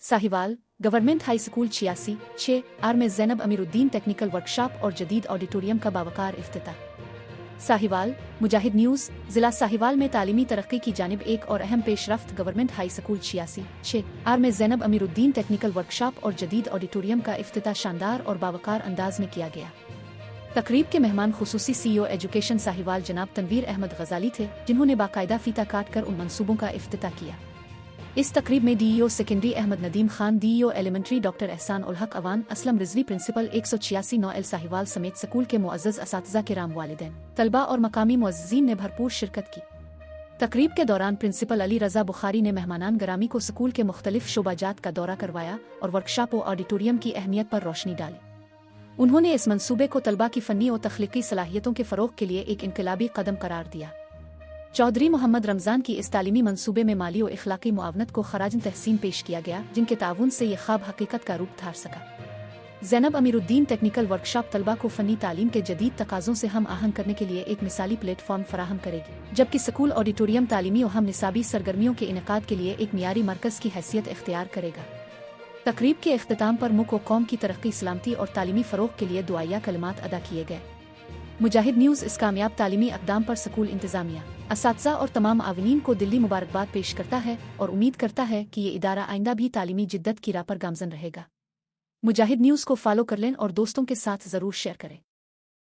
Sahiwal government high school 86/6 में Zainab Amiruddin technical workshop और जदीद ऑडिटोरियम का बावकार इफ्तिताह। साहिवाल मुजाहिद न्यूज़। ज़िला साहिवाल में तालीमी तरक्की की जानिब एक और अहम पेशरफ्त गवर्नमेंट हाई स्कूल 86/6 में ज़ैनब अमीरुद्दीन टेक्निकल वर्कशॉप और जदीद ऑडिटोरियम का इफ्तिताह शानदार और बावकार अंदाज में किया गया। तकरीब के मेहमान खुसूसी CEO एजुकेशन साहिवाल जनाब तनवीर अहमद गजाली थे, जिन्होंने बाकायदा फीता काट कर उन मंसूबों का इफ्तिताह किया। इस तकरीब में DEO secondary Ahmad Nadeem Khan, DEO elementary doctor Ehsan ul Haq Awan, Aslam Rizvi principal 186 9 Sahiwal समेत स्कूल के मुअज़्ज़ज़ असातिज़ा किराम, वालिदैन, तलबा और मकामी मुअज़्ज़िज़ीन ने भरपूर शिरकत की। तकरीब के दौरान प्रिंसिपल अली रज़ा बुखारी ने मेहमानान गरामी को स्कूल के मुख्तलिफ शोबाजात का दौरा करवाया और वर्कशॉप और ऑडिटोरियम की अहमियत पर रोशनी डाली। उन्होंने इस मंसूबे को तलबा की फ़नी और तख्लीकी सलाहियतों के फ़रोग़ के लिए एक इनकलाबी कदम करार दिया। चौधरी मोहम्मद रमज़ान की इस तालीमी मंसूबे में माली और इखलाकी मुआवनत को खराज तहसीन पेश किया गया, जिनके ताउन से ये ख्वाब हकीकत का रूप धार सका। ज़ैनब अमीरुद्दीन टेक्निकल वर्कशॉप तलबा को फ़नी तालीम के जदीद तकाज़ों से हम आहंग करने के लिए एक मिसाली प्लेटफॉर्म फराहम करेगी, जबकि स्कूल ऑडिटोरियम तालीमी और हम निसाबी सरगर्मियों के इनेकाद के लिए एक मियारी मरकज़ की हैसियत इख्तियार करेगा। तकरीब के इख्तिताम पर मुल्क व कौम की तरक्की, सलामती और तालीमी फ़रोग़ के लिए दुआया कलमात अदा किए गए। मुजाहिद न्यूज़ इस कामयाब तालीमी अक़दाम पर स्कूल इंतज़ामिया, असातिज़ा और तमाम आविनीन को दिली मुबारकबाद पेश करता है और उम्मीद करता है कि ये इदारा आइंदा भी तालीमी जिद्दत की राह पर गामज़न रहेगा। मुजाहिद न्यूज़ को फॉलो कर लें और दोस्तों के साथ ज़रूर शेयर करें।